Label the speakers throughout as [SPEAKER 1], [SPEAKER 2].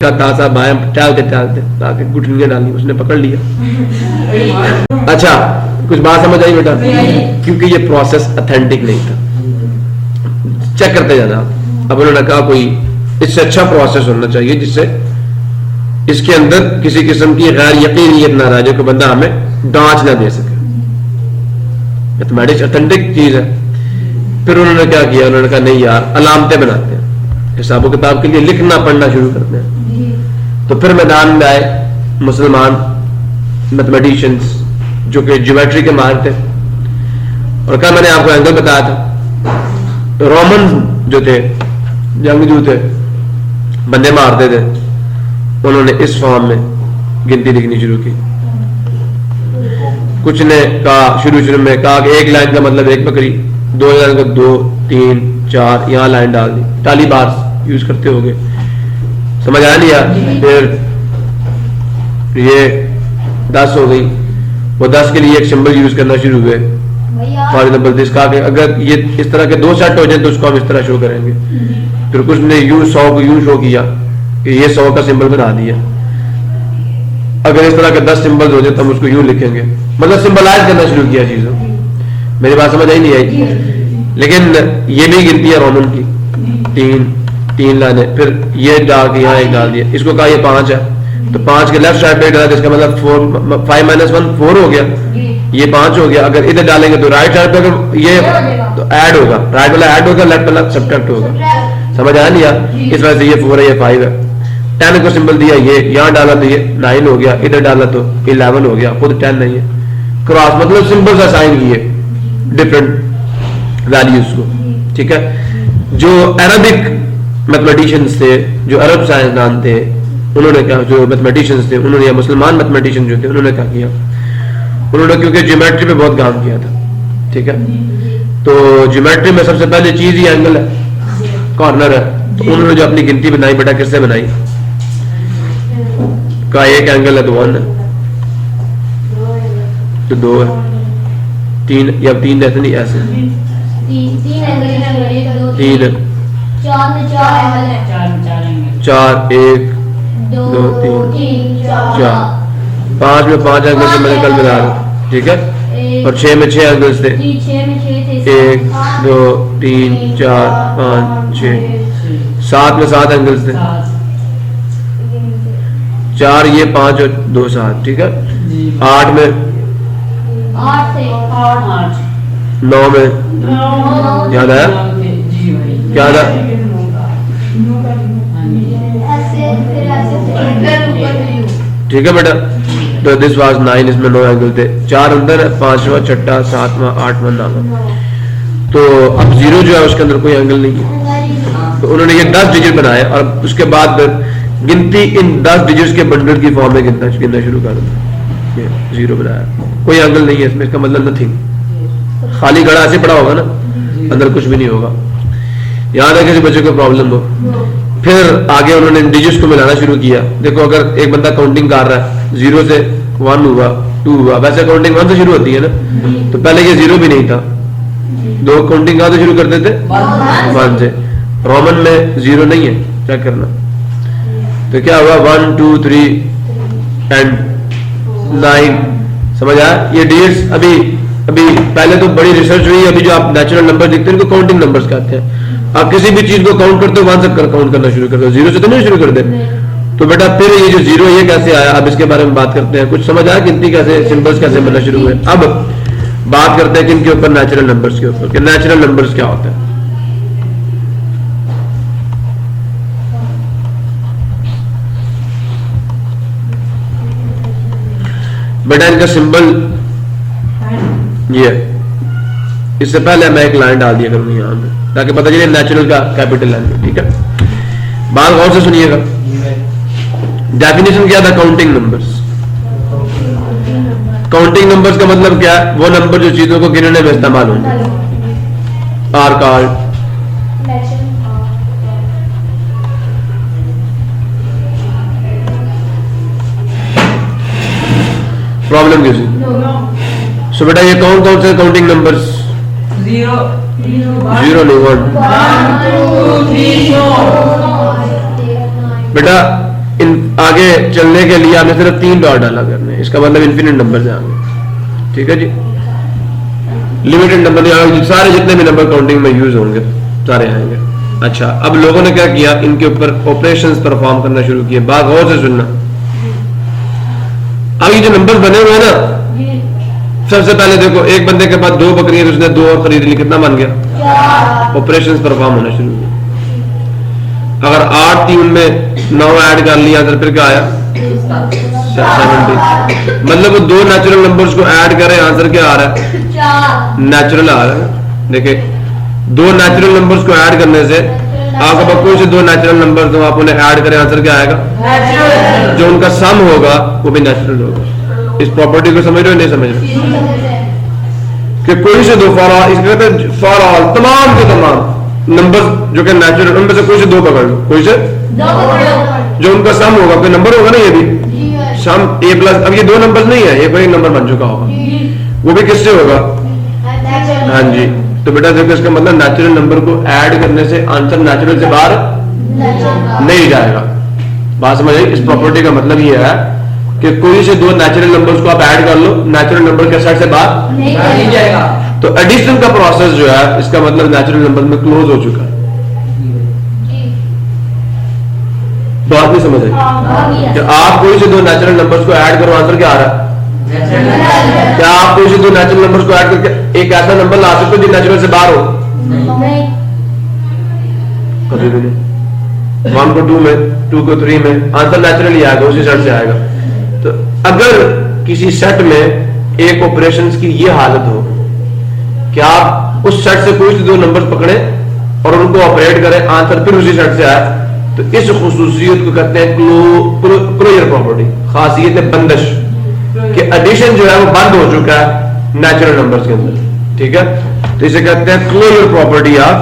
[SPEAKER 1] का तासा बाएं टहलते ताकि गुठलियां डाली, उसने पकड़ लिया। अच्छा, कुछ बात समझ आई बेटा? क्योंकि ये प्रोसेस ऑथेंटिक नहीं था। चेक करते जाना। अब उन्होंने कहा कोई इससे अच्छा प्रोसेस होना चाहिए जिससे इसके अंदर किसी किस्म की गैर यकीनियत ना रहे, जो बंदा हमें डांच ना दे सके। मैथमेटिक्स ऑथेंटिक चीज है। फिर उन्होंने क्या किया, उन्होंने कहा नहीं यार, अलामतें बनाते हैं, हिसाबो किताब के लिए लिखना पढ़ना शुरू करते हैं। तो फिर मैदान में आए मुसलमान मैथमेटिशियंस जो कि ज्योमेट्री के माहिर थे, और कहा मैंने आपको एंगल बताया था। रोमन जो थे, जंगजू थे, बंदे मारते थे, उन्होंने इस फॉर्म में गिनती लिखनी शुरू की। कुछ ने कहा शुरू में कहा कि एक लाइन का मतलब एक बकरी, 2 लाइन का 2 3 4, यहां लाइन डाल दी, टाली बार यूज करते होंगे, समझ आया नहीं यार? फिर ये 10 हो गई, वो 10 के लिए एक सिंबल यूज करना शुरू हुए। फॉर एग्जाम्पल दिस, कहा कि अगर ये इस तरह के 2 सेट हो जाए तो उसको हम इस तरह शो करेंगे। फिर कुछ ने यूं 100 को यूं शो किया कि ये 100 का सिंबल बना दिया। अगर इस तरह के 10 सिंबल हो जाए तो हम उसको यूं लिखेंगे, मतलब सिंबलाइज करना शुरू किया चीजों। मेरी बात समझ आई नहीं आई? लेकिन ये भी गिनती है रोमन की, 3 लाइनें। फिर ये डाल के यहाँ एक डाल दिया, इसको कहा ये 5 है, तो 5 के लेफ्ट साइड पे डाला, इसका मतलब 4 5 - 1 4 हो गया, ये 5 हो गया। अगर इधर डालेंगे तो राइट साइड पे अगर ये तो ऐड होगा, राइट वाला ऐड होगा, लेफ्ट वाला सब्ट्रैक्ट होगा। समझ आया नहीं यार? इस वजह से ये 4 है, ये 5 है। 10 को सिंबल दिया, ये यहाँ डाला तो ये 9 हो गया, इधर डाला तो 11 हो गया, खुद 10 नहीं है। क्रॉस मतलब सिंबल्स असाइन किए डिफरेंट वैल्यूज को, ठीक है। जो अरबिक मैथमेटिशियंस थे, जो अरब साइंसदान थे, उन्होंने क्या, जो मैथमेटिशियंस थे उन्होंने, या मुसलमान मैथमेटिशियन जो थे उन्होंने क्या किया, उन्होंने क्योंकि ज्योमेट्री पे बहुत काम किया था, ठीक है, तो ज्योमेट्री में सबसे पहले चीज ही एंगल है, कॉर्नर है। तो उन्होंने जो अपनी गिनती बनाई, बेटा किससे बनाई? का एक एंगल है तो 1 है, तो 2 है, 3 या 3 ऐसे नहीं, ऐसे 3 है, 4 1 2 3 4 5 में 5 एंगल से मैंने कल बता रहा, ठीक है। और 6 में 6 एंगल्स थे, 1 2 3 4 5 6। 7 में 7 एंगल्स थे, 4 ये 5 और 2 7, ठीक है। 8 में 9 में याद आया? क्या था? ठीक है बेटा, तो दिस वाज 9, इसमें 9 एंगल थे, 4 अंदर है, 5वां 6वां 7वां 8वां 9वां। तो अब 0 जो है उसके अंदर कोई एंगल नहीं है। तो उन्होंने ये 10 डिजिट बनाए, और उसके बाद गिनती इन 10 डिजिट्स के बंडल की फॉर्म में गिनना शुरू कर दिया। 0 बनाया, कोई एंगल नहीं है इसमें, इसका मतलब नथिंग, खाली गड़ा ऐसे पड़ा होगा ना, अंदर कुछ भी नहीं होगा। याद है किसी बच्चे को प्रॉब्लम हो? फिर आगे उन्होंने डिजिट्स को मिलाना शुरू किया। देखो अगर एक बंदा काउंटिंग कर रहा है, 0 से 1 हुआ, 2 हुआ, वैसे काउंटिंग 1 से शुरू होती है ना, तो पहले ये 0 भी नहीं था, 2 काउंटिंग कहां से शुरू करते थे? 1 से। रोमन में 0 नहीं है, चेक करना। तो क्या हुआ? 1 2 3 एंड 9। समझ आया? ये डिजिट्स अभी पहले तो बड़ी रिसर्च हुई, अभी जो आप नेचुरल नंबर दिखते हैं इनको काउंटिंग नंबर्स कहते हैं। आप किसी भी चीज को काउंट करते हो 1 से काउंट करना शुरू करते हो, 0 से तो नहीं शुरू करते। तो बेटा फिर ये जो 0 ये कैसे आया, अब इसके बारे में बात करते हैं। कुछ समझ आया? गिनती कैसे, सिंबल्स कैसे बनना शुरू हुए। अब बात करते हैं किनके ऊपर? नेचुरल नंबर्स के ऊपर। कि नेचुरल नंबर्स क्या होता है? बेटा इनका सिंबल ये, इससे पहले मैं एक लाइन डाल दिया करूंगी यहां पे ताकि पता चले नेचुरल का कैपिटल लाइन, ठीक है। बात गौर से सुनिएगा। डेफिनेशन क्या था? Counting numbers. काउंटिंग नंबर्स का मतलब क्या है? वो नंबर जो चीजों को गिनने में इस्तेमाल होंगे। आर कार्ड, प्रॉब्लम किसी? सो बेटा ये कौन कौन से काउंटिंग नंबर्स? 0 नहीं 1। बेटा आगे चलने के लिए आपने सिर्फ 3 डॉट डाला करने, इसका मतलब इन्फिनिट नंबर से आएंगे। ठीक है जी, लिमिटेड नंबर नहीं आएंगे, सारे जितने भी नंबर काउंटिंग में यूज होंगे सारे आएंगे। अच्छा, अब लोगों ने क्या किया, इनके ऊपर ऑपरेशंस परफॉर्म करना शुरू किए। बात गौर से सुनना। अब ये जो नंबर बने हुए हैं ना, सबसे पहले देखो एक बंदे के पास 2 बकरियां, तो उसने 2 और खरीद ली, कितना बन गया? ऑपरेशंस परफॉर्म होना शुरू हुए। अगर 8 थी उनमें 9 ऐड कर लिया तो फिर क्या आया? 70। मतलब वो 2 नेचुरल नंबर्स को ऐड करें, आंसर क्या आ रहा है? नेचुरल आ रहा है। देखिए 2 नेचुरल नंबर्स को ऐड करने से आपके पास कोई से 2 नेचुरल नंबर, तो आप उन्हें ऐड करें, आंसर क्या आएगा? जो उनका सम होगा वो भी नेचुरल होगा। इस प्रॉपर्टी को समझ रहे हो नहीं समझ रहे? कि कोई से 2 फॉर ऑल, इसके कहते हैं फॉर ऑल, तमाम के तमाम नंबर जो कि नेचुरल, उनमें से कोई से 2 पकड़ लो, कोई से जो उनका सम होगा, कोई नंबर होगा ना, ये भी सम a प्लस। अब ये 2 नंबर नहीं है, ये कोई नंबर बन चुका होगा, वो भी किससे होगा? हाँ जी। तो बेटा देखो इसका मतलब नेचुरल नंबर को ऐड करने से आंसर नेचुरल से बाहर नहीं जाएगा। बात समझ आई? इस प्रॉपर्टी का मतलब ये है कि कोई से 2 नेचुरल नंबर्स को आप ऐड कर लो, नेचुरल नंबर के सेट से बाहर नहीं जाएगा। तो एडिशन का प्रोसेस जो है, इसका मतलब नेचुरल नंबर में क्लोज हो चुका है। बात नहीं समझ आई? कि आप कोई से 2 नेचुरल नंबर्स को ऐड करो, आंसर क्या आ रहा है? क्या आप कोई से 2 नेचुरल नंबर्स को ऐड करके एक ऐसा नंबर ला सकते हो जो नेचुरल से बाहर हो? कभी भी नहीं। 1 को 2 में, 2 को 3 में, आंसर नेचुरली आएगा, उसी सेट से आएगा। तो अगर किसी सेट में एक ऑपरेशंस की ये हालत हो कि आप उस सेट से कोई से 2 नंबर पकड़े और उनको ऑपरेट करें, आंसर फिर उसी सेट से आए, तो इस खुसूसियत को कहते हैं क्लोजर प्रॉपर्टी, खासियत बंदिश, कि एडिशन जो है वो बंद हो चुका है नेचुरल नंबर्स के अंदर। ठीक है, तो इसे कहते हैं closure property of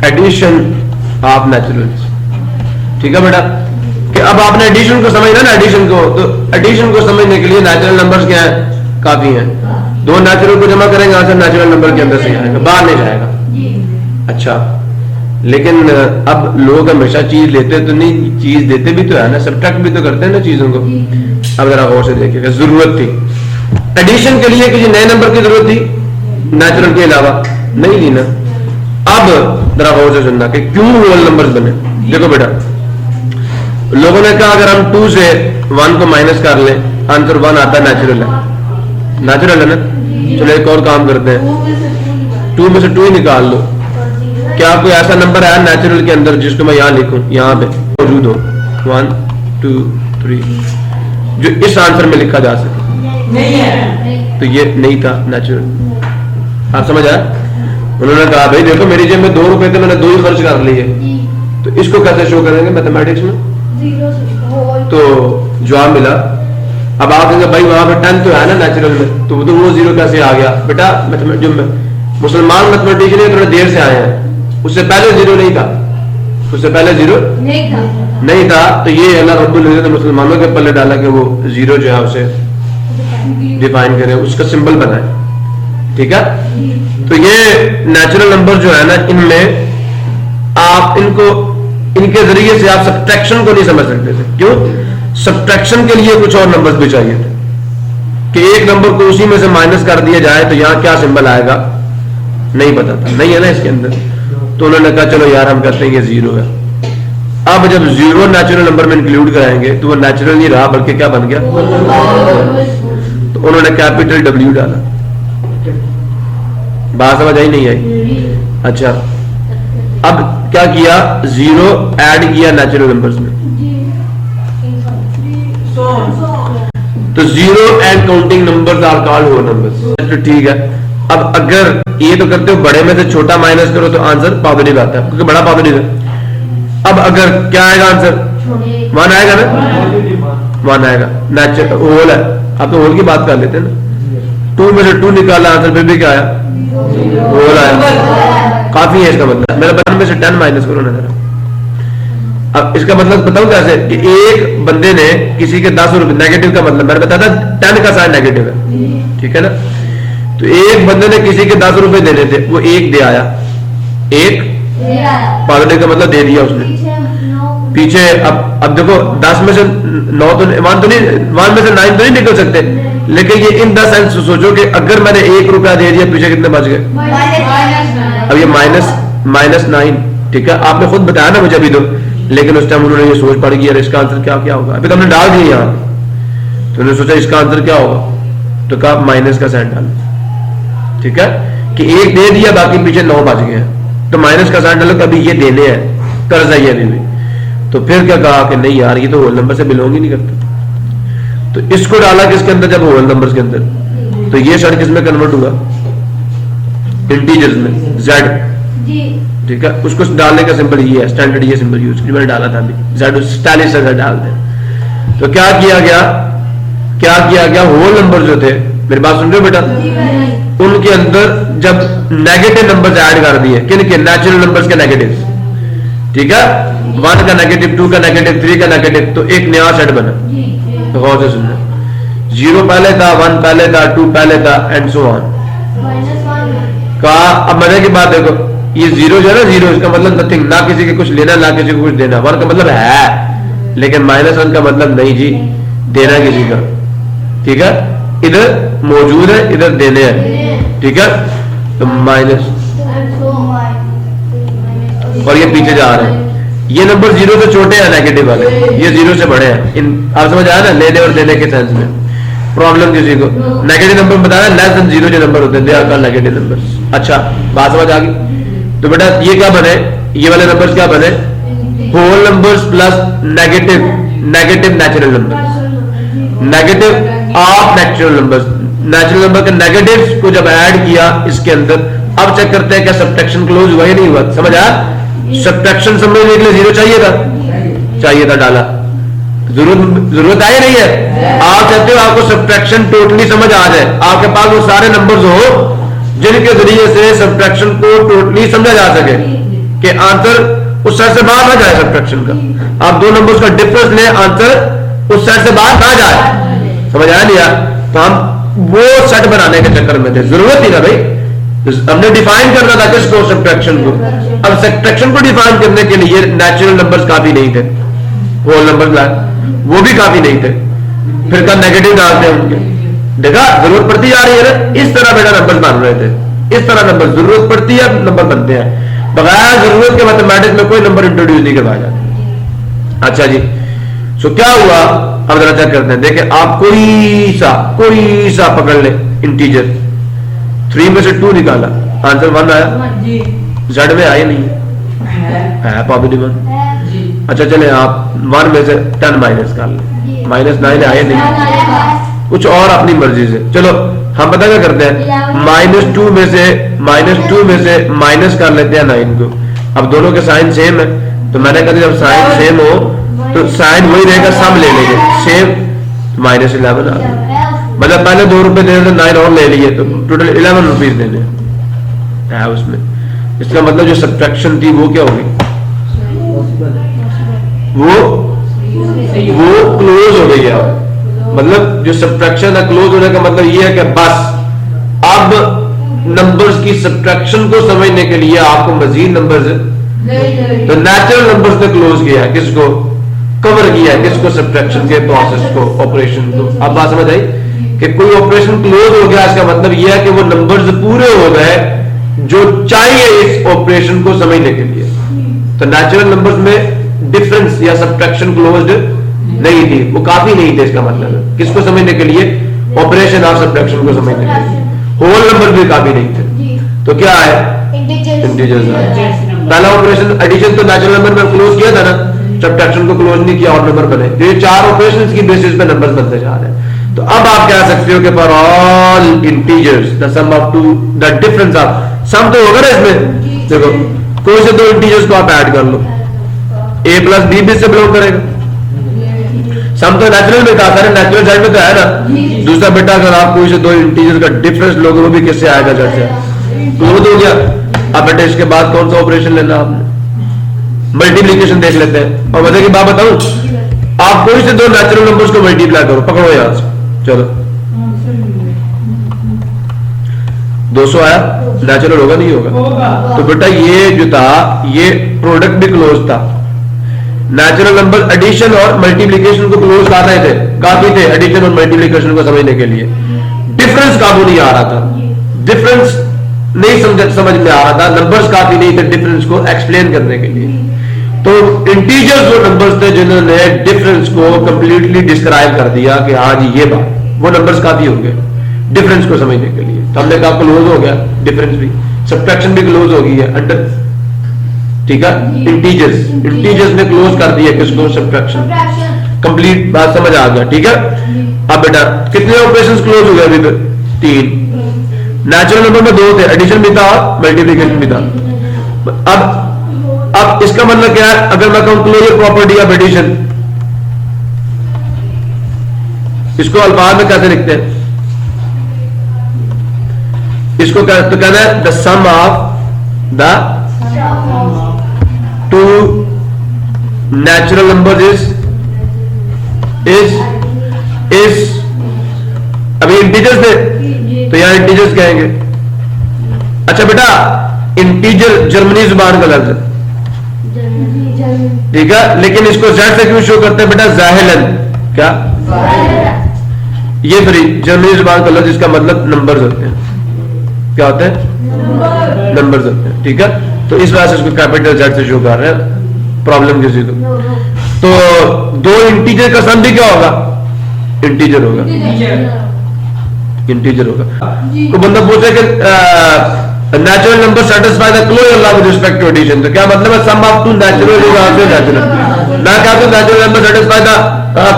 [SPEAKER 1] addition of naturals. ठीक है बेटा, कि अब आपने एडिशन को समझना ना, एडिशन को, तो एडिशन को समझने के लिए नेचुरल नंबर्स क्या है? काफी हैं। 2 नेचुरल को जमा करेंगे, आंसर नेचुरल नंबर के अंदर से आएगा, बाहर नहीं जाएगा। अच्छा, लेकिन अब लोग हमेशा चीज लेते तो नहीं, चीज देते भी तो है ना, सब्ट्रैक्ट भी तो करते हैं ना चीजों को। अब जरा गौर से देखिएगा, जरूरत थी एडिशन के लिए किसी नए नंबर की जरूरत थी नेचुरल के अलावा? नहीं थी ना। अब जरा गौर से सुनना कि क्यों होल नंबर्स बने। देखो बेटा, लोगों ने कहा अगर हम 2 से 1 को माइनस कर लें, आंसर 1 आता है, नेचुरल है, नेचुरल है ना। चलो एक और काम करते हैं, 2 में से 2 ही निकाल लो। क्या कोई ऐसा नंबर है नेचुरल के अंदर जिसको मैं यहां लिखूं, यहां पे मौजूद हो 1 2 3 जो इस आंसर में लिखा जा सके? नहीं है। तो ये नहीं था नेचुरल। आप समझ आया? उन्होंने कहा भाई देखो मेरी जेब में 2 रुपए थे, मैंने 2 ही खर्च कर लिए, तो इसको कैसे शो करेंगे मैथमेटिक्स में? तो जवाब मिला। अब आप कहेंगे भाई वहां पे 10 तो है ना नेचुरल में, तो वो 0 कैसे आ गया? बेटा जो मुसलमान मैथमेटिशियन थोड़े देर से आए हैं, उससे पहले 0 नहीं था, उससे पहले 0 नहीं था। तो ये अल्लाह रब्बुल इज्जत ने मुसलमानों के पल्ले डाला कि वो 0 जो है उसे डिफाइन करें, उसका सिंबल बनाए। ठीक है, तो ये नेचुरल नंबर जो है ना, इनमें आप इनको, इनके जरिए से आप सब्ट्रैक्शन को नहीं समझ सकते थे। क्यों? सब्ट्रैक्शन के लिए कुछ और नंबर्स भी चाहिए थे कि एक नंबर को उसी में से माइनस कर दिया जाए तो यहां क्या सिंबल आएगा, नहीं पता था, नहीं है ना इसके अंदर। तो उन्होंने कहा चलो यार हम कहते हैं ये 0 है। अब जब 0 नेचुरल नंबर में इंक्लूड कराएंगे तो वो नेचुरल नहीं रहा, बल्कि क्या बन गया? तो उन्होंने कैपिटल W डाला। बात समझ आई नहीं आई? अच्छा, अब क्या किया? 0 ऐड किया नेचुरल नंबर्स में, तो 0 and counting numbers are called whole numbers. तो ठीक है, अब अगर ये तो करते हो बड़े में से छोटा माइनस करो तो आंसर पॉजिटिव आता है, क्योंकि बड़ा पॉजिटिव है। अब अगर क्या आएगा आंसर? 1 आएगा ना, 1 आएगा, नेचुरल होल है। आप तो होल की बात कर लेते हैं ना। 2 में से 2 निकाला, आंसर फिर भी क्या आया? होल आया। काफी है इसका मतलब। मेरे 12 में से 10 माइनस करो ना जरा, अब इसका मतलब बताऊं कैसे कि एक बंदे ने किसी के 10 रुपए, नेगेटिव का मतलब मैंने बताया था 10 का साइन नेगेटिव है, ठीक है ना। तो एक बंदे ने किसी के 10 रुपए देने थे, वो एक दे आया, एक पॉजिटिव का मतलब दे दिया उसने। पीछे अब देखो 10 में से 9 तो 1 तो नहीं, 1 में से 9 तो नहीं निकल सकते, लेकिन ये इन 10 सेंस सोचो कि अगर मैंने 1 रुपया दे दिया, पीछे कितने बच गए? अब ये -9, ठीक है। आपने खुद बताया ना मुझे अभी तो, लेकिन उस टाइम उन्होंने ये सोच पड़ गई इसका आंसर क्या क्या होगा। अभी तो हमने डाल दिया यहाँ, तो उन्होंने सोचा इसका आंसर क्या होगा, तो कहा माइनस का साइन डालो, ठीक है, कि एक दे दिया बाकी पीछे 9 बच गए, तो माइनस का साइन डालो, कभी ये देने हैं, कर्ज है ये भी। तो फिर क्या कहा कि नहीं यार, ये तो होल नंबर से बिलोंग ही नहीं करता, तो इसको डाला किसके अंदर, जब होल नंबर्स के अंदर, तो ये शर्ट किसमें कन्वर्ट हुआ? इंटीजर्स में, जेड, ठीक है। उसको डालने का सिंबल ये है, स्टैंडर्ड ये सिंबल यूज मैंने डाला था अभी, जेड स्टाइलिश से डालते हैं। तो क्या किया गया, होल नंबर जो थे, मेरी बात सुन रहे हो बेटा, उनके अंदर जब नेगेटिव नंबर्स ऐड कर दिए, किन के? नेचुरल नंबर्स के नेगेटिव, ठीक है, 1 का नेगेटिव, 2 का नेगेटिव, 3 का नेगेटिव, तो एक नया सेट बना। तो गौर से सुनना, 0 पहले था, 1 पहले था, 2 पहले था, एंड सो ऑन का। अब मजे की बात देखो, ये 0 जो है ना, 0 इसका मतलब नथिंग, ना किसी के कुछ लेना, ना किसी को कुछ देना। 1 का मतलब है, लेकिन -1 का मतलब नहीं जी, देना किसी का, ठीक है। इधर मौजूद है, इधर देने हैं, ठीक है, तो माइनस, और ये पीछे जा रहे हैं। ये नंबर 0 से छोटे हैं नेगेटिव वाले, ये 0 से बड़े हैं। इन आप समझ आया ना, लेने और देने के सेंस में। प्रॉब्लम किसी को नेगेटिव नंबर बताया, लेस देन 0 जो नंबर होते हैं, they are called negative numbers. अच्छा, बात समझ आ गई। तो बेटा ये क्या बने, ये वाले नंबर्स क्या बने? Whole numbers plus negative natural number, negative of natural numbers. Natural number के नेगेटिव्स को जब ऐड किया इसके अंदर, अब चेक करते हैं क्या सब्ट्रैक्शन क्लोज हुआ या नहीं हुआ। समझ आया? सब्ट्रैक्शन समझने के लिए 0 चाहिए था, डाला, जरूरत आई नहीं है। आप चाहते हो आपको सब्ट्रैक्शन टोटली समझ आ जाए, आपके पास वो सारे नंबर्स हो जिनके जरिए से सब्ट्रैक्शन को टोटली समझा जा सके, कि आंसर उस साइड से बाहर ना जाए सब्ट्रैक्शन का। आप दो नंबर्स का डिफरेंस ले, आंसर उस साइड से बाहर ना जाए। समझ आया नहीं? तो हम वो सेट बनाने के चक्कर में थे, जरूरत थी ना भाई, हमने डिफाइन करना था किसको? सब्ट्रैक्शन को। अब सब्ट्रैक्शन को डिफाइन करने के लिए नेचुरल नंबर्स काफी नहीं थे, होल नंबर्स वो भी काफी नहीं थे, फिर का नेगेटिव डालते हैं उनके। देखा, जरूरत पड़ती जा रही है ना, इस तरह बेटा नंबर बन रहे थे, इस तरह नंबर जरूरत पड़ती है, नंबर बनते हैं। बगैर जरूरत के मैथमेटिक्स में कोई नंबर इंट्रोड्यूस नहीं करवाया जाता। अच्छा जी, सो क्या हुआ, अब जरा चेक करते हैं। देखें, आप कोई सा पकड़ ले इंटीजर, 3 में से 2 निकाला, आंसर 1 आया, जेड में आया नहीं है पॉजिटिव 1। अच्छा चले, आप 1 में से 10 माइनस कर ले, -9 आया नहीं, कुछ और अपनी मर्जी से। चलो हम पता क्या करते हैं, -2 में से माइनस कर लेते हैं 9 को। अब दोनों के साइन सेम है, तो मैंने कहा जब साइन सेम हो तो साइन वही रहेगा, सम ले लेंगे सेम, -11 आ गया। मतलब पहले 2 रुपए देने थे, 9 और ले लिए, तो टोटल 11 रुपीज देने है उसमें। इसका मतलब जो सब्ट्रैक्शन थी वो क्या होगी, वो क्लोज हो गई है। मतलब जो सब्ट्रैक्शन है, क्लोज होने का मतलब ये है कि बस अब नंबर्स की सब्ट्रैक्शन को समझने के लिए आपको मजीद नंबर्स, तो नेचुरल नंबर्स ने क्लोज किया है, किसको कवर किया है, किसको? सब्ट्रैक्शन के प्रोसेस को, ऑपरेशन को। अब बात समझ आई कि कोई ऑपरेशन क्लोज हो गया, इसका मतलब यह है कि वो नंबर्स पूरे हो गए जो चाहिए इस ऑपरेशन को समझने के लिए। तो नेचुरल नंबर्स में डिफरेंस या सब्ट्रैक्शन क्लोज्ड नहीं थी, वो काफी नहीं थे। इसका मतलब किसको समझने के लिए? ऑपरेशन ऑफ सब्ट्रैक्शन को समझने के लिए। होल नंबर भी काफी नहीं थे, तो क्या है? इंटीजर्स है। पहला ऑपरेशन एडिशन तो नेचुरल नंबर में क्लोज किया था ना, सब्ट्रैक्शन को क्लोज नहीं किया और नंबर बने। तो ये 4 ऑपरेशंस की बेसिस पे नंबर्स बनते जा रहे हैं। तो अब आप कह सकते हो कि for all integers the sum of two, the difference of, sum तो होगा ना इसमें। देखो, कोई से 2 इंटीजर्स को आप ऐड कर लो, a प्लस बी भी से बिलोंग करेगा। सम तो नेचुरल में था, सारे नेचुरल साइड में तो है ना। दूसरा बेटा, अगर आप कोई से 2 इंटीजर का डिफरेंस लोगे, वो भी किससे आएगा? जड़ से। क्लोज हो गया। अब बेटे इसके बाद कौन सा ऑपरेशन लेना आपने? मल्टीप्लीकेशन देख लेते हैं। और मजे की बात बताऊं, आप कोई से दो नेचुरल नंबर्स को मल्टीप्लाई करो, पकड़ो यहां से, चलो 200 आया, नेचुरल होगा नहीं होगा? तो बेटा ये जो था ये प्रोडक्ट भी क्लोज था। नेचुरल नंबर एडिशन और मल्टीप्लिकेशन को क्लोज कर रहे थे, काफी थे एडिशन और मल्टीप्लिकेशन को समझने के लिए। डिफरेंस काबू नहीं आ रहा था, डिफरेंस नहीं समझ में आ रहा था, नंबर्स काफी नहीं थे डिफरेंस को एक्सप्लेन करने के लिए। तो इंटीजर्स वो नंबर्स थे जिन्होंने डिफरेंस को कंप्लीटली डिस्क्राइब कर दिया कि हाँ जी ये बात, वो नंबर्स काफी हो गए डिफरेंस को समझने के लिए। तो हमने कहा क्लोज हो गया डिफरेंस भी, सब्ट्रैक्शन भी क्लोज हो गई है अंडर, ठीक है। इंटीजर्स ने क्लोज कर दिया किसको? सब्ट्रैक्शन। कंप्लीट बात समझ आ गया, ठीक है। अब बेटा कितने ऑपरेशंस क्लोज हो गए अभी तक? 3। नेचुरल नंबर में 2 थे, एडिशन भी था और मल्टीप्लिकेशन भी था। अब इसका मतलब क्या है? अगर मैं कहूं क्लोजर प्रॉपर्टी ऑफ एडिशन, इसको अल्फाज में कैसे लिखते हैं? इसको तो कहना है the sum of the two natural numbers is अभी इंटीजर्स थे तो यहां इंटीजर्स कहेंगे। अच्छा बेटा इंटीजर जर्मनी जुबान का लफ्ज है, ठीक है, लेकिन इसको जेड से क्यों शो करते हैं बेटा? जाहिलन, क्या ये फ्री जर्मनी जुबान का लफ्ज, इसका मतलब नंबर्स होते हैं। क्या होते हैं? नंबर्स होते हैं, ठीक है। तो इस वजह से इसको कैपिटल जेड से शो कर रहे हैं, प्रॉब्लम किसी को। तो 2 इंटीजर का सम भी क्या होगा? इंटीजर होगा, इंटीजर होगा। तो बंदा पूछे कि natural number satisfy the closure law with respect to addition, तो क्या मतलब है? Sum of 2 natural is also natural. मैं कहता हूं natural number satisfy the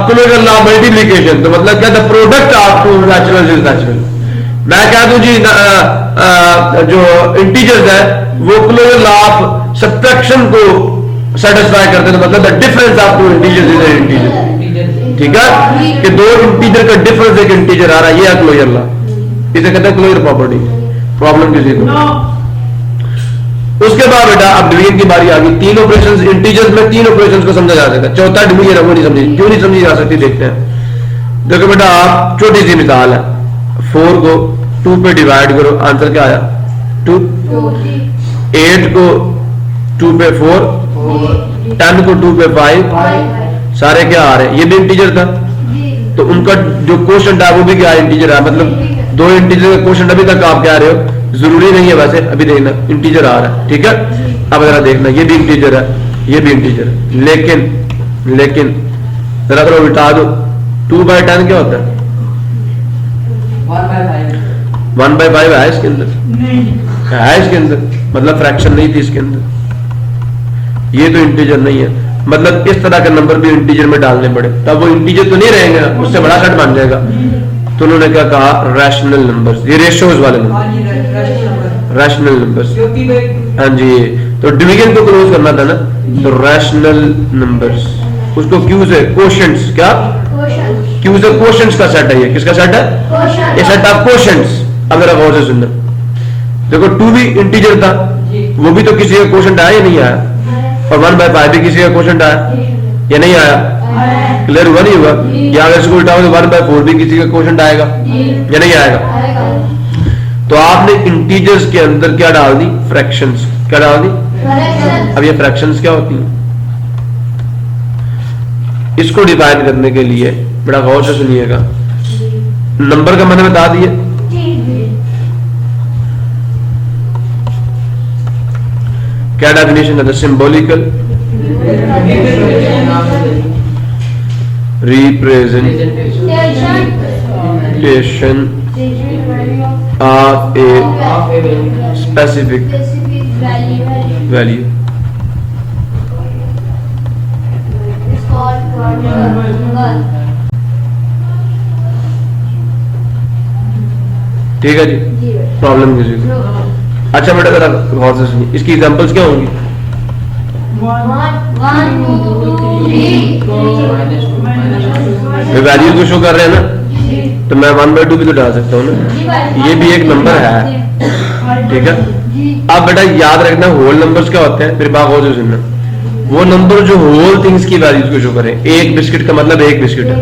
[SPEAKER 1] closure law multiplication, तो मतलब क्या? The product of 2 natural is natural. मैं कह दूं जी जो इंटीजर्स है वो क्लोजर लॉ ऑफ सब्ट्रैक्शन को सेटिस्फाई करते हैं, तो मतलब the difference of 2 integers is N integer, ठीक है। कि 2 इंटीजर का डिफरेंस एक इंटीजर आ रहा है, ये है क्लोजर लॉ, इसे कहते हैं क्लोजर प्रॉपर्टी। प्रॉब्लम किसी को? उसके बाद बेटा अब डिवीजन की बारी आ गई। 3 ऑपरेशंस इंटीजर्स में 3 ऑपरेशंस को समझा जा सकता है, चौथा डिवीजन है वो नहीं समझी। क्यों नहीं समझी जा सकती? देखते हैं। देखो बेटा आप छोटी सी मिसाल है, 4 को 2 पे डिवाइड करो, आंसर क्या आया? 2। 8 को 2 पे 4, 10 को 2 पे 5, सारे क्या आ रहे हैं? ये भी इंटीजर था, तो उनका जो क्वोशंट है वो भी क्या इंटीजर है। मतलब 2 इंटीजर का क्वोशंट अभी तक आप क्या रहे हो? जरूरी नहीं है वैसे, अभी देखना इंटीजर आ रहा है, ठीक है। अब जरा देखना ये भी इंटीजर है, ये भी इंटीजर है, लेकिन जरा थोड़ा उल्टा दो। 2/10 क्या होता है? 1/5 है इसके अंदर, है इसके अंदर, मतलब फ्रैक्शन नहीं थी इसके अंदर। ये तो इंटीजर नहीं है, मतलब इस तरह के नंबर भी इंटीजर में डालने पड़े, तब वो इंटीजर तो नहीं रहेंगे, उससे बड़ा सेट बन जाएगा। तो उन्होंने क्या कहा? रैशनल नंबर्स, ये रेशियोज वाले नंबर, रैशनल नंबर्स। हाँ जी, तो डिवीजन को क्लोज करना था ना, तो रैशनल नंबर्स, उसको क्यू से कोशेंट्स, क्या क्यू से कोशेंट्स का सेट है। ये किसका सेट है? ये सेट ऑफ कोशेंट्स। अब मेरा गौर से सुनना, देखो 2 भी इंटीजर था, वो भी तो किसी का कोशेंट आया या नहीं आया? और 1/5 भी किसी का कोशेंट आया या नहीं आया? क्लियर हुआ नहीं हुआ? या अगर इसको उल्टा हो तो 1/4 भी किसी का क्वोशंट आएगा या नहीं आएगा? तो आपने इंटीजर्स के अंदर क्या डाल दी? फ्रैक्शंस। क्या डाल दी? अब ये फ्रैक्शंस क्या होती हैं? इसको डिफाइन करने के लिए बड़ा गौर से सुनिएगा, नंबर का मैंने बता दिया, क्या डेफिनेशन है? Symbolical representation of a specific value. ठीक है जी, प्रॉब्लम किसी को? अच्छा बेटा जरा गौर से सुनिए, इसकी एग्जांपल्स क्या होंगी? वैल्यू को शो कर रहे हैं ना, तो मैं 1/2 भी तो डाल सकता हूँ ना, ये भी एक नंबर है, ठीक है। अब बेटा याद रखना होल नंबर्स क्या होते हैं, मेरी बात गौर से सुनना। वो नंबर जो होल थिंग्स की वैल्यूज को शो करें। एक बिस्किट का मतलब एक बिस्किट है,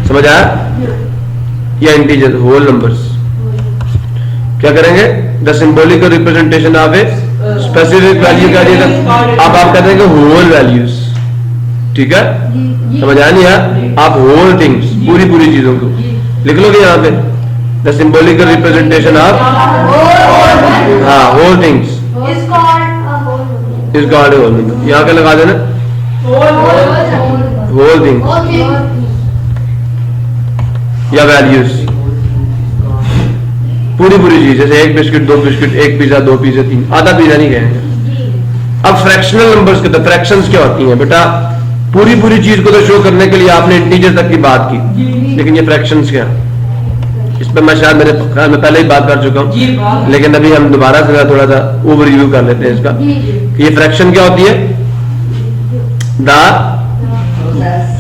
[SPEAKER 1] समझ आया? या इंटीजर होल नंबर्स क्या करेंगे? The symbolical representation of a specific value का दिया। अब आप कहते हैं कि होल वैल्यूज, ठीक है, समझ आया नहीं यार? आप होल थिंग्स पूरी पूरी चीजों को लिख लोगे यहाँ पे। द सिंबॉलिकल रिप्रेजेंटेशन ऑफ हाँ whole things is called whole number. यहाँ क्या लगा देना? होल थिंग्स या वैल्यूज, पूरी पूरी चीज, जैसे एक बिस्किट, दो बिस्किट, एक पिज्जा, दो पिज्जा, तीन, आधा पिज्जा नहीं कहेंगे। अब फ्रैक्शनल नंबर्स के तो फ्रैक्शंस क्या होती हैं बेटा? पूरी पूरी चीज को तो शो करने के लिए आपने इंटीजर तक की बात की, लेकिन ये फ्रैक्शंस क्या? इस पर मैं शायद मेरे ख्याल में पहले ही बात कर चुका हूँ, लेकिन अभी हम दोबारा से थोड़ा सा ओवरव्यू कर लेते हैं इसका। ये फ्रैक्शन क्या होती है? The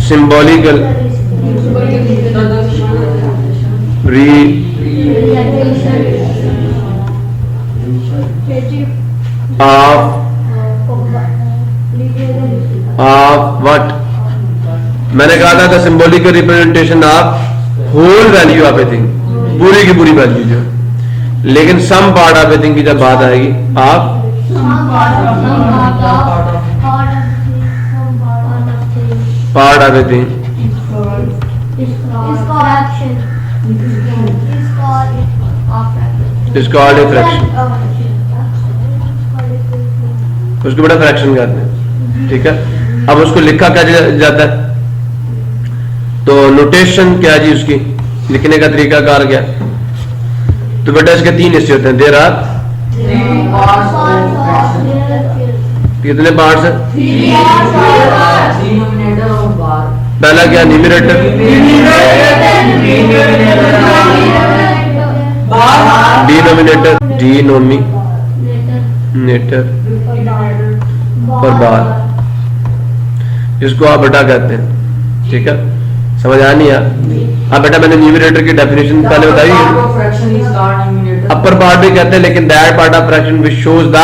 [SPEAKER 1] symbolical of what? मैंने कहा था the symbolical representation of whole value of a thing, पूरी की पूरी वैल्यू जो, लेकिन some part of a thing की जब बात आएगी आप part of a thing is called a fraction. उसको बड़ा फ्रैक्शन कहते हैं, ठीक है। अब उसको लिखा क्या जाता है? तो नोटेशन क्या है जी उसकी, लिखने का तरीका कार क्या? तो बेटा इसके तीन हिस्से होते हैं। देर आर कितने पार्ट्स हैं? पहला क्या? न्यूमरेटर, डिनोमिनेटर, डिनोमिनेटर और बार, इसको आप बेटा कहते हैं, ठीक है। समझ आ नहीं? अब बेटा मैंने न्यूमरेटर की डेफिनेशन पहले बताई, अपर पार्ट भी कहते हैं, लेकिन that part of fraction which shows the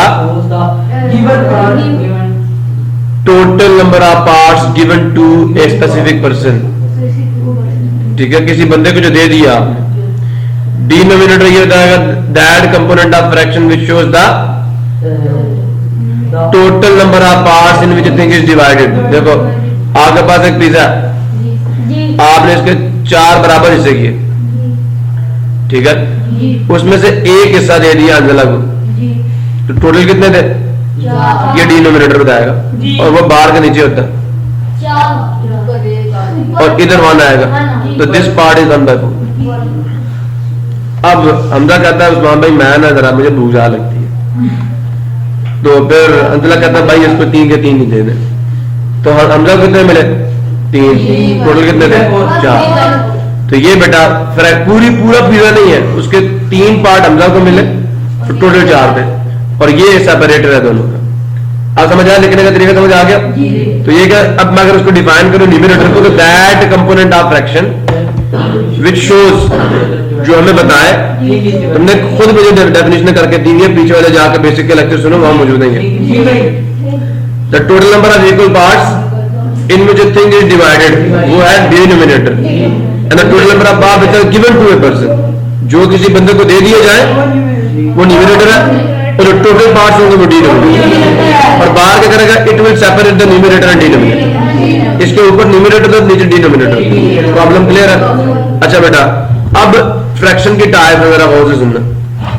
[SPEAKER 1] total number of parts given to a specific person, ठीक है। किसी बंदे को जो दे दिया। डिनोमिनेटर ये बताएगा that component of fraction which shows the total number of parts in which thing is divided. देखो आपके पास एक पिज्जा, आपने इसके 4 बराबर हिस्से किए, ठीक है। उसमें से एक हिस्सा दे दिया अंजला को, तो टोटल कितने थे? ये डिनोमिनेटर बताएगा, और वो बार के नीचे होता है, और इधर 1 आएगा, तो दिस पार्ट इज 1/4। अब हमजा कहता है उस्मान भाई मैं ना जरा मुझे भूख ज्यादा लगती है, तो फिर अंजला कहता है भाई इसको 3 के 3 ही दे दे, तो हमजा कितने मिले? 3, टोटल कितने थे? 4। तो ये बेटा पूरा पिज्जा नहीं है, उसके 3 पार्ट हमजा को मिले, तो टोटल 4 थे, और ये सेपरेटर है दोनों का। अब समझ आया? लिखने का तरीका समझ आ गया? तो ये क्या? अब मैं अगर उसको डिफाइन करूं न्यूमरेटर को, तो that component of fraction which shows, जो हमें बताए, तुमने खुद मुझे डेफिनेशन करके दी है, पीछे वाले जाकर बेसिक के लेक्चर सुनो, वहां मौजूद है। The total number of equal parts in which a thing is divided, वो है denominator, and the total number of parts which are given to a person, जो किसी बंदे को दे दिए जाए वो न्यूमरेटर है, और जो टोटल पार्ट्स होंगे वो डिनोमिनेटर। और बाहर क्या करेगा? It will separate the numerator and denominator, इसके ऊपर न्यूमरेटर तो नीचे डिनोमिनेटर। प्रॉब्लम क्लियर है? अच्छा बेटा, अब फ्रैक्शन की टाइप वगैरह गौर से सुनना।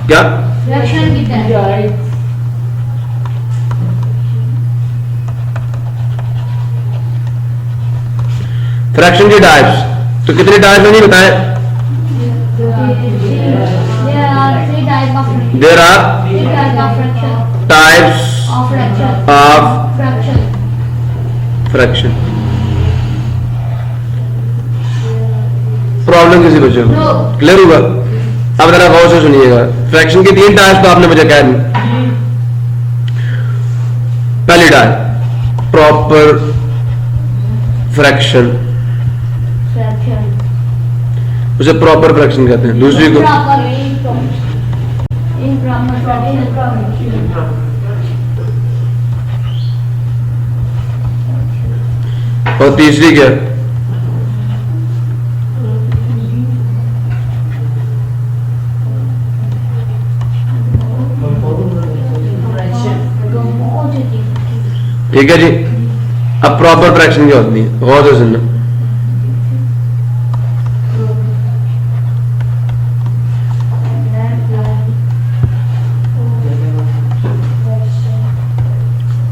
[SPEAKER 1] क्या फ्रैक्शन की टाइप? फ्रैक्शन की टाइप्स तो कितने टाइप में नहीं बताए? There are types of fraction. Problem किसी बच्चे को क्लियर होगा? अब जरा गौर से सुनिएगा। फ्रैक्शन की 3 टाइप्स तो आपने मुझे कह दी। पहली टाइप प्रॉपर फ्रैक्शन, उसे प्रॉपर फ्रैक्शन कहते हैं। दूसरी को और तीसरी क्या? ठीक है जी। अब प्रॉपर फ्रैक्शन क्या होती है, गौर से सुनना।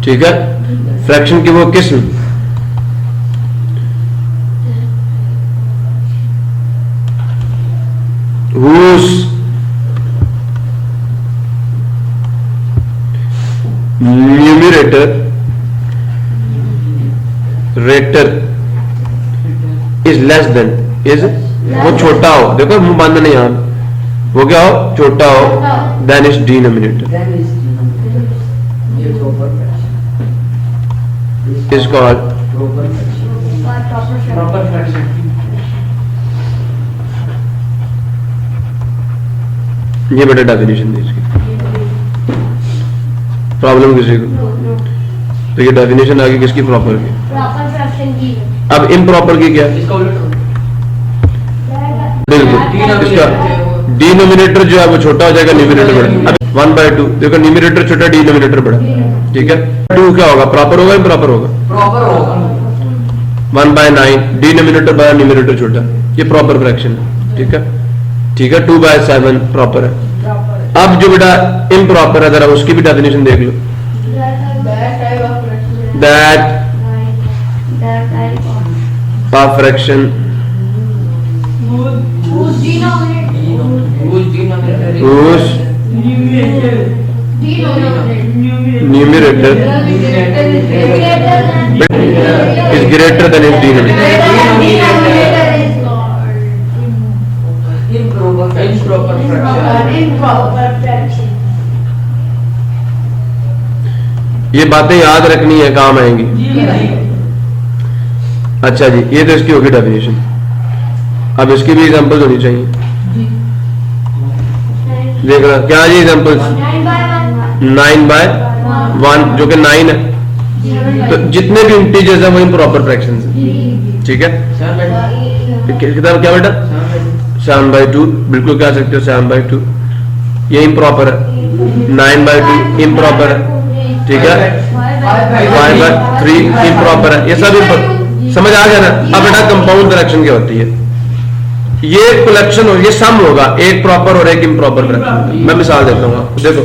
[SPEAKER 1] ठीक है, फ्रैक्शन की वो किस्म whose numerator rater is less than, is वो छोटा हो, देखो मुंह बंद नहीं यहाँ, वो क्या हो, छोटा हो then is denominator is called
[SPEAKER 2] proper fraction.
[SPEAKER 1] ये बेटा डेफिनेशन है इसकी। प्रॉब्लम किसी को? तो ये डेफिनेशन आगे किसकी? प्रॉपर की।
[SPEAKER 3] प्रॉपर फ्रैक्शन की।
[SPEAKER 1] अब इम्प्रॉपर की क्या?
[SPEAKER 2] इसका उलट
[SPEAKER 1] बिल्कुल, इसका डिनोमिनेटर जो है वो छोटा हो जाएगा, न्यूमरेटर बड़ा। अब 1/2 देखो, न्यूमरेटर छोटा, डिनोमिनेटर बड़ा। ठीक है, 2 क्या होगा, प्रॉपर होगा इम्प्रॉपर होगा?
[SPEAKER 2] प्रॉपर होगा।
[SPEAKER 1] 1/9 डिनोमिनेटर बड़ा, न्यूमरेटर छोटा, ये प्रॉपर फ्रैक्शन है। ठीक है, ठीक है। 2/7 प्रॉपर है। अब जो बेटा इम्प्रॉपर है, जरा उसकी भी डेफिनेशन देख लो। That of fraction whose numerator is greater than its denominator। ये बातें याद रखनी है, काम आएंगी। अच्छा जी, ये तो इसकी होगी डेफिनेशन। अब इसकी भी एग्जांपल्स होनी चाहिए। देख रहा क्या जी एग्जांपल्स? 9/1 जो कि 9 है, तो जितने भी इंटीजर्स हैं वो इम्प्रॉपर फ्रैक्शंस हैं। ठीक है, किताब क्या बेटा? 7/2 बिल्कुल कह सकते हो, 7/2 ये इम्प्रॉपर है। 9/2 इम्प्रॉपर है। ठीक है, 5/3 इम्प्रॉपर है। ये सब समझ आ गया ना? अब बेटा कंपाउंड फ्रैक्शन क्या होती है? ये कलेक्शन हो, ये सम होगा, एक प्रॉपर और एक इम्प्रॉपर फ्रैक्शन। मैं मिसाल देता हूँ, देखो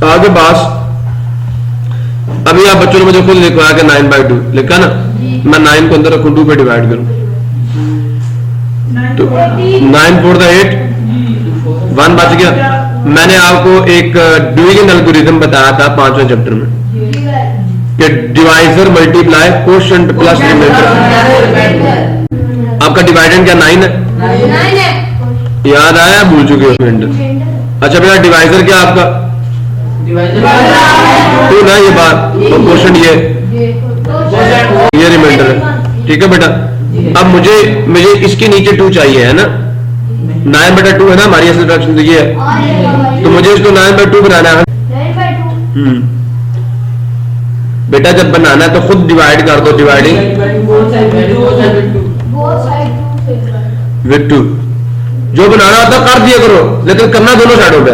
[SPEAKER 1] आगे बास। अभी आप बच्चों ने मुझे खुद लिखवाया कि 9/2 लिखा ना, मैं 9 को अंदर रखूं, 2 पे डिवाइड करूं, तो 9 4 8 1 बच गया। मैंने आपको एक डिवीजन एल्गोरिथम बताया था 5वें चैप्टर में, कि divisor multiply quotient plus remainder. आपका डिवाइडेंड क्या 9 है? याद आया? भूल चुके हो रिमाइंडर। अच्छा बेटा डिवाइजर क्या आपका? 2 ना, ये बात, और कोशेंट ये रिमाइंडर है। ठीक है बेटा, अब मुझे इसके नीचे 2 चाहिए, है ना? 9/2 है ना हमारी असल फ्रैक्शन, तो ये है, तो मुझे इसको 9/2 बनाना है। बेटा जब बनाना है तो खुद डिवाइड कर दो, डिवाइडिंग विद 2। जो बनाना होता कर दिया करो, लेकिन करना दोनों साइडों पे।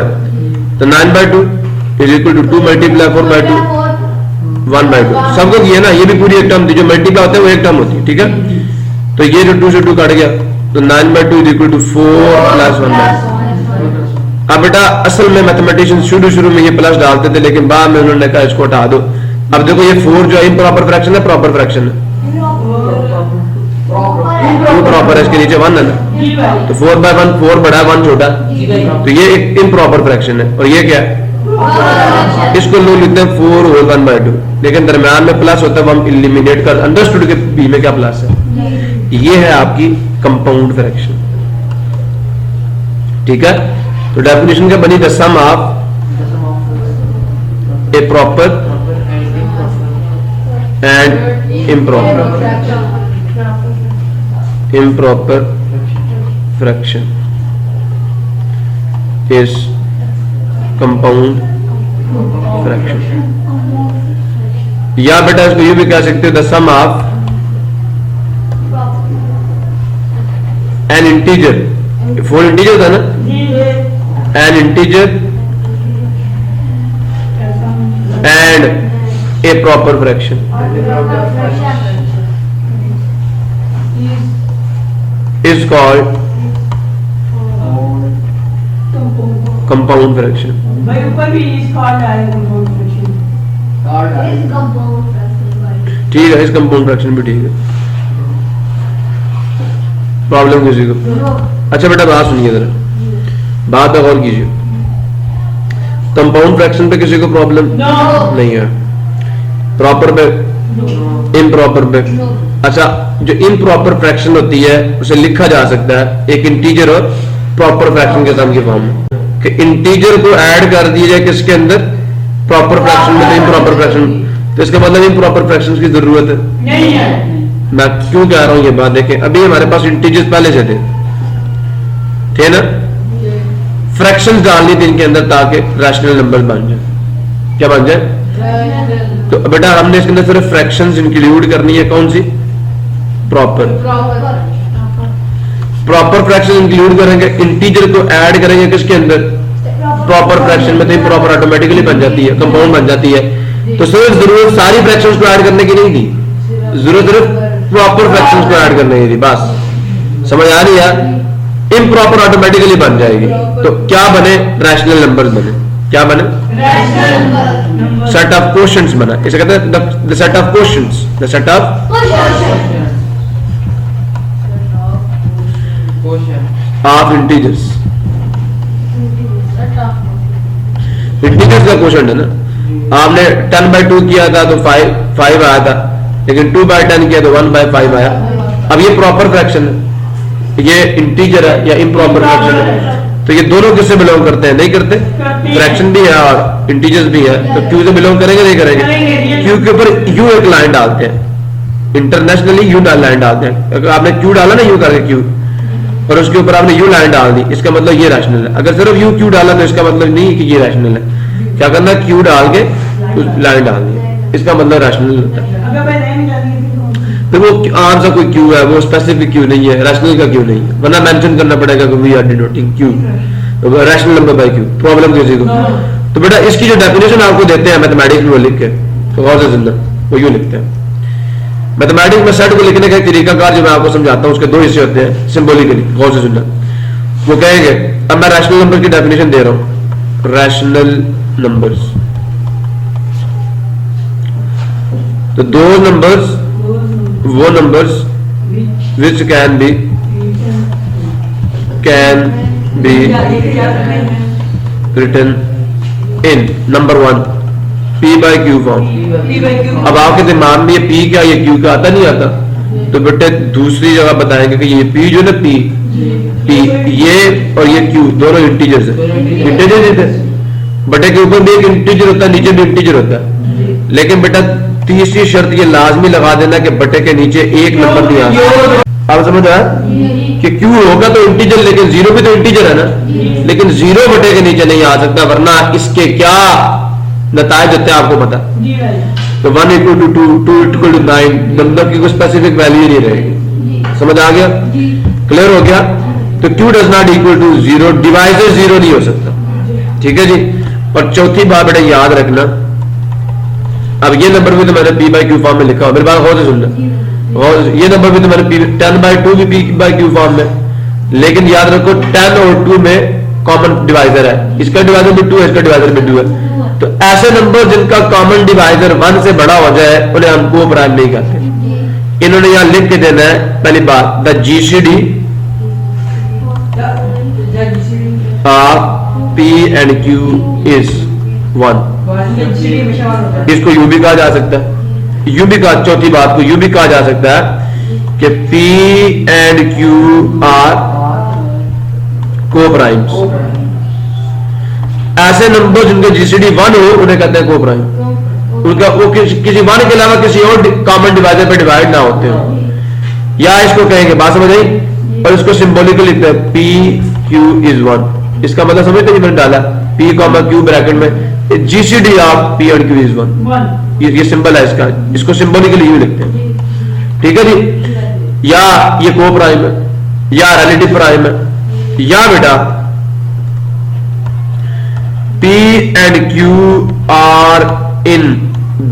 [SPEAKER 1] तो 9/2 इज इक्वल टू 2 मल्टीप्लाई 4/2 1/2। सबको किया ना, ये भी पूरी एक टर्म थी, जो मल्टीप्लाई होता है वो एक टर्म होती है। ठीक है, तो ये जो 2 से 2 कट गया, तो 9/2 इज इक्वल टू 4 + 1/2। अब बेटा असल में मैथमेटिशियन शुरू में ये प्लस डालते थे, लेकिन बाद में उन्होंने कहा इसको हटा दो। अब देखो ये 4 जो है इम्प्रॉपर फ्रैक्शन है, प्रॉपर फ्रैक्शन है? प्रॉपर है, इसके नीचे 1 है ना, तो 4/1 4 बड़ा है, 1 छोटा, तो ये एक इम्प्रॉपर फ्रैक्शन है। और ये क्या है? इसको लोग लिखते हैं 4 होल 1/2, लेकिन दरम्यान में प्लस होता है, हम इलिमिनेट कर अंडरस्टूड के बी में क्या प्लस है। ये है आपकी कंपाउंड फ्रैक्शन। ठीक है, तो डेफिनेशन क्या बनी? The sum of a proper and improper fraction is compound fraction। या बेटा इसको ये भी कह सकते हो the sum of an integer, 4 integer था ना, an integer and a proper fraction is called compound fraction. ठीक है, इस कंपाउंड फ्रैक्शन भी ठीक है। प्रॉब्लम किसी को? अच्छा बेटा बात सुनिए जरा, बात पे गौर कीजिए। कंपाउंड फ्रैक्शन पे किसी को प्रॉब्लम नहीं है, प्रॉपर पे, इम्प्रॉपर पे। अच्छा, जो इम्प्रॉपर फ्रैक्शन होती है उसे लिखा जा सकता है एक इंटीजर और प्रॉपर फ्रैक्शन के सम की फॉर्म में, कि इंटीजर को ऐड कर दिया जाए किसके अंदर, प्रॉपर फ्रैक्शन में, तो इम्प्रॉपर फ्रैक्शन। तो इसका मतलब इम्प्रॉपर फ्रैक्शन की जरूरत है नहीं है। मैं क्यों कह रहा हूं ये बात, देखें अभी हमारे पास इंटीजर्स पहले से थे ना, फ्रैक्शंस डालनी थी इनके अंदर ताकि रैशनल नंबर बन जाए। क्या बन जाए? तो बेटा हमने इसके अंदर सिर्फ फ्रैक्शंस इंक्लूड करनी है, कौन सी? प्रॉपर। प्रॉपर फ्रैक्शन इंक्लूड करेंगे, इंटीजर को ऐड करेंगे किसके अंदर, प्रॉपर फ्रैक्शन में, तो प्रॉपर ऑटोमेटिकली बन जाती है, कंपाउंड बन जाती है। तो सिर्फ जरूरत सारी फ्रैक्शंस को ऐड करने की नहीं थी, जरूरत सिर्फ प्रॉपर फ्रैक्शंस को ऐड करने की थी, बस। समझ आ रही है? इम्प्रॉपर ऑटोमेटिकली बन जाएगी। तो क्या बने? रैशनल नंबर्स बने। क्या बने? सेट ऑफ क्वोशंट्स बना। इसे कहते हैं the set of quotients, the set of integers. Integers का क्वोशंट है ना। आपने 10/2 किया था तो 5 आया था, लेकिन 2/10 किया तो 1/5 आया। अब ये प्रॉपर फ्रैक्शन है, ये इंटीजर है या इम्प्रॉपर फ्रैक्शन है। तो ये दोनों किससे बिलोंग करते हैं? नहीं करते। फ्रैक्शन भी है और इंटीजर्स भी है, तो क्यू से बिलोंग करेंगे नहीं करेंगे? क्यू के ऊपर यू एक लाइन डालते हैं, इंटरनेशनली यू लाइन डालते हैं। अगर आपने क्यू डाला ना, यू करके क्यू, और उसके ऊपर आपने यू लाइन डाल दी, इसका मतलब ये रैशनल है। अगर सिर्फ यू क्यू डाला तो इसका मतलब नहीं कि ये रैशनल है। क्या करना? क्यू डाल के लाइन डाल दी, इसका मतलब रैशनल होता है। तो वो आम सा कोई क्यू है, वो स्पेसिफिक क्यू नहीं है, रैशनल का क्यू नहीं है, वरना मेंशन करना पड़ेगा कि we are denoting Q, rational number by Q. Problem किसी को? तो बेटा इसकी जो डेफिनेशन आपको देते हैं मैथमेटिक्स में वो लिख के, तो गौर से सुनना, वो यूं लिखते हैं। मैथमेटिक्स में सेट को लिखने का एक तरीकाकार जो मैं आपको समझाता हूँ, उसके 2 हिस्से होते हैं सिंबॉलिकली, गौर से सुनना। वो कहेंगे, अब मैं रैशनल नंबर की डेफिनेशन दे रहा हूं, रैशनल नंबर्स, तो दो नंबर्स, वो numbers which can be written in number 1 P by Q form. अब आपके दिमाग में ये P क्या, ये Q क्या आता नहीं आता? तो बेटे दूसरी जगह बताएंगे कि ये P जो ना P ये और ये Q दोनों इंटीजर्स है। इंटीजर थे, बटे के ऊपर भी एक इंटीजर होता है, नीचे भी इंटीजर होता है। लेकिन बेटा तीसरी शर्त ये लाजमी लगा देना कि बटे के नीचे एक नंबर नहीं आता। आप समझ आया कि क्यू होगा तो इंटीजर, लेकिन जीरो भी तो इंटीजर है ना, लेकिन जीरो बटे के नीचे नहीं आ सकता, वरना इसके क्या नतायज होते हैं आपको पता। तो 1 = 2, 2 = 9, नंबर की कोई स्पेसिफिक वैल्यू नहीं रहेगी। समझ आ गया? क्लियर हो गया? तो Q does not equal to 0, divisor 0 नहीं हो सकता। ठीक है जी। और चौथी बात बेटा याद रखना, अब ये नंबर भी तो मैंने P by Q फॉर्म में लिखा, मेरी बात गौर से सुनना, ये नंबर भी तो मैंने 10/2 भी P by Q फॉर्म में, लेकिन याद रखो 10 और 2 में कॉमन डिवाइजर है, इसका डिवाइजर भी 2 है, इसका डिवाइजर भी 2 है। तो ऐसे नंबर जिनका कॉमन डिवाइजर 1 से बड़ा हो जाए उन्हें हम को प्राइम नहीं कहते। इन्होंने यहां लिख के देना है, पहली बात, the GCD of P and Q is 1। इसको यूं भी कहा जा सकता है, यूं भी कहा, चौथी बात को यूं भी कहा जा सकता है कि P and Q are को-प्राइम्स। ऐसे नंबर जिनके GCD 1 हो उन्हें कहते हैं को-प्राइम, उनका वो किसी 1 के अलावा किसी और कॉमन डिवाइजर पे डिवाइड ना होते हो, या इसको कहेंगे, बात समझ आई? और इसको सिंबॉलिकली लिखते हैं P Q is 1। इसका मतलब समझते हैं, मैंने डाला P, Q ब्रैकेट में GCD of P and Q is 1। ये सिंबल है इसका, इसको सिंबॉलिकली यूं लिखते हैं, ठीक है जी। या ये को प्राइम है, या रिलेटिव प्राइम है, या बेटा P and Q are in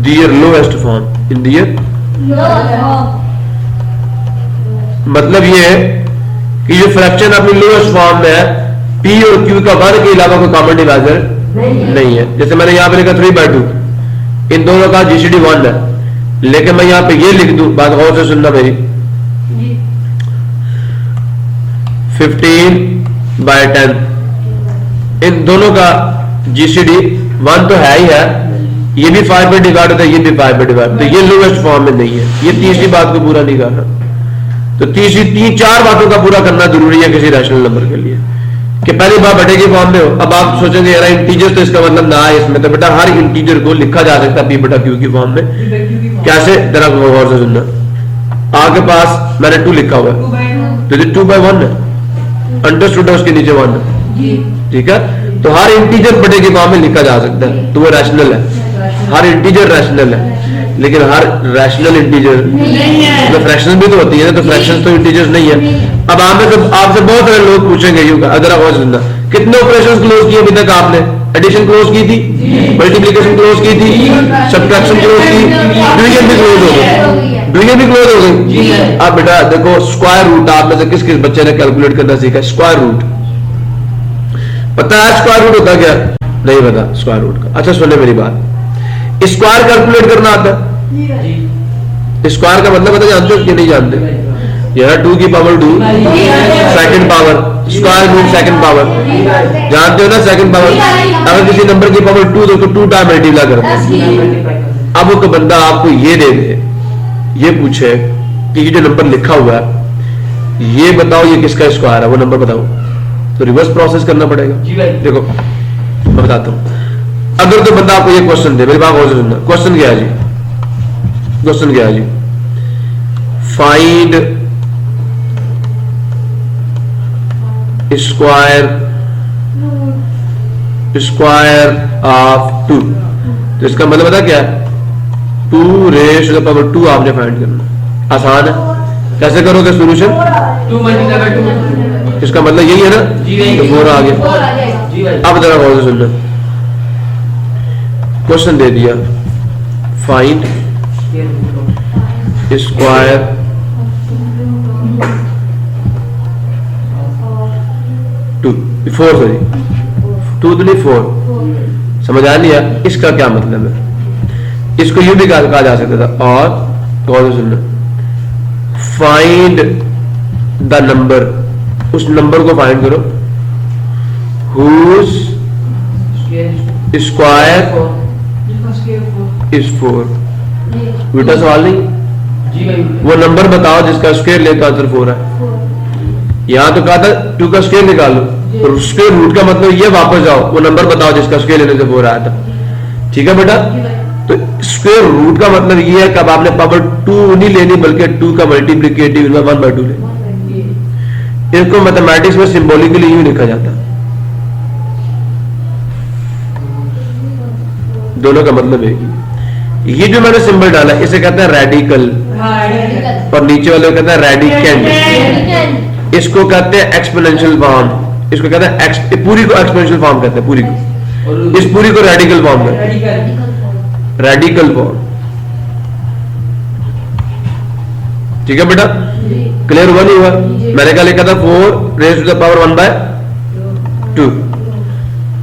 [SPEAKER 1] their lowest form, in their मतलब ये है कि जो फ्रैक्शन अपनी लोएस्ट फॉर्म में है, P और Q का 1 के अलावा कोई कॉमन डिवाइजर नहीं है। जैसे मैंने यहां पे लिखा 3/2, इन दोनों का GCD 1 है, लेकिन मैं यहां पे ये लिख दूं, बात गौर से सुनना मेरी, 15/10, इन दोनों का GCD 1 तो है ही है, ये भी 5 पे डिवाइड होता है, ये भी 5 पे डिवाइड, तो ये लोएस्ट फॉर्म में नहीं है। ये तीसरी बात को पूरा नहीं कर रहा, तो तीसरी 4 बातों का पूरा करना जरूरी है किसी रैशनल नंबर के लिए, कि पहली बात बटे की फॉर्म में हो। अब आप सोचेंगे यार इंटीजर तो इसका मतलब ना है इसमें, तो बेटा हर इंटीजर को लिखा जा सकता है P/Q की फॉर्म में। कैसे, जरा गौर से सुनना, आपके पास मैंने 2 लिखा हुआ है, तो 2/1 है, अंडरस्टूड है, उसके नीचे 1 है, ठीक है। तो हर इंटीजर बटे की फॉर्म में लिखा जा सकता है, तो वो रैशनल है, हर इंटीजर रैशनल है। लेकिन हर रैशनल इंटीजर तो फ्रैक्शंस भी तो होती है ना, तो फ्रैक्शंस तो इंटीजर्स नहीं है। अब आपसे बहुत सारे लोग पूछेंगे अगर आप और सुनना, कितने ऑपरेशंस क्लोज किए अभी तक आपने? एडिशन क्लोज की थी, मल्टीप्लिकेशन क्लोज की थी, सब्ट्रैक्शन क्लोज की, डिवीजन भी क्लोज हो गई, डिवीजन भी क्लोज हो गई। अब बेटा देखो, स्क्वायर रूट आप में से किस किस बच्चे ने कैलकुलेट करना सीखा? स्क्वायर रूट पता है? स्क्वायर रूट होता क्या? नहीं पता स्क्वायर रूट का। अच्छा सुने मेरी बात, स्क्वायर कैलकुलेट करना आता है? स्क्वायर का मतलब पता जानते हो कि नहीं जानते? यह 2 की power 2 second power, square root second power, जानते हो ना सेकंड पावर। अगर किसी नंबर की पावर 2 तो 2 टाइम मल्टीप्लाई करते हैं। अब वो बंदा आपको ये दे दे, ये पूछे कि ये जो नंबर लिखा हुआ है ये बताओ ये किसका स्क्वायर है, वो नंबर बताओ, तो रिवर्स प्रोसेस करना पड़ेगा। देखो मैं बताता हूं, अगर तो बंदा आपको ये क्वेश्चन दे, मेरी बात गौर से सुनना, क्वेश्चन क्या है जी? क्वेश्चन क्या है जी? फाइंड स्क्वायर ऑफ 2, तो इसका मतलब पता क्या है? 2 रेज़ टू द पावर 2 आपने फाइंड करना। आसान है, कैसे करोगे सोल्यूशन?
[SPEAKER 2] 2 × 2,
[SPEAKER 1] इसका मतलब यही है ना, तो 4 आ गया। अब जरा गौर से सुनना, क्वेश्चन दे दिया, फाइंड स्क्वायर टू 4, सॉरी 2 तो नहीं 4, समझ आ लिया? इसका क्या मतलब है? इसको यूं भी कहा जा सकता था, और गौर से सुनना, फाइंड द नंबर, उस नंबर को फाइंड करो whose स्क्वायर इज 4। बेटा सवाल नहीं, वो नंबर बताओ जिसका स्क्वायर लेकर आंसर 4 है। यहां तो कहा था 2 का स्क्वायर निकालो, तो स्क्वायर रूट का मतलब ये वापस जाओ, वो नंबर बताओ जिसका स्क्वायर लेने से 4 आया था, ठीक है बेटा। तो स्क्वायर रूट का मतलब ये है कि अब आपने पावर 2 नहीं लेनी, बल्कि 2 का मल्टीप्लिकेटिव 1/2 लेना। इसको मैथमेटिक्स में सिंबॉलिकली यूं लिखा जाता है, दोनों का मतलब है ये जो मैंने सिंबल डाला इसे कहते हैं रेडिकल, और नीचे वाले को कहते हैं रेडिकेंड, इसको कहते हैं एक्सपोनेंशियल फॉर्म, इसको कहते हैं पूरी को एक्सपोनेंशियल फॉर्म कहते हैं, पूरी को, इस पूरी को रेडिकल फॉर्म कहते हैं, रेडिकल फॉर्म, ठीक है बेटा। क्लियर हुआ नहीं हुआ? मैंने क्या लिखा था? 4 raise to the power 1/2,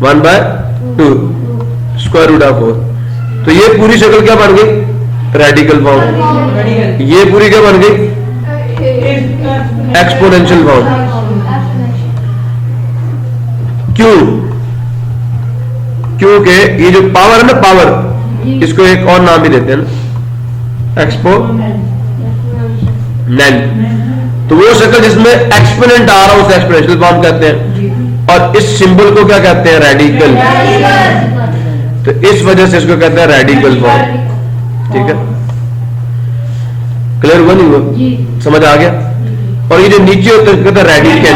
[SPEAKER 1] 1/2 square root of 4। तो ये पूरी शक्ल क्या बन गई? Radical form. ये पूरी क्या बन गई? Exponential form. क्यों? क्योंकि ये जो पावर है ना, पावर, इसको एक और नाम भी देते हैं ना, एक्सपोनेंट। तो वो शक्ल जिसमें एक्सपोनेंट आ रहा है उसे एक्सपोनेंशियल फॉर्म कहते हैं, और इस सिंबल को क्या कहते हैं? रेडिकल। तो इस वजह से इसको कहते हैं रेडिकल फॉर्म, ठीक है। क्लियर हुआ नहीं हुआ? समझ आ गया? और ये जो नीचे होता है कहते हैं रेडिकल,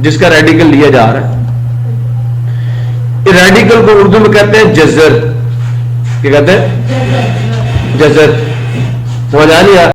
[SPEAKER 1] जिसका रेडिकल लिया जा रहा है। रेडिकल को उर्दू में कहते हैं जजर, क्या कहते हैं, जजर। समझ आ लिया?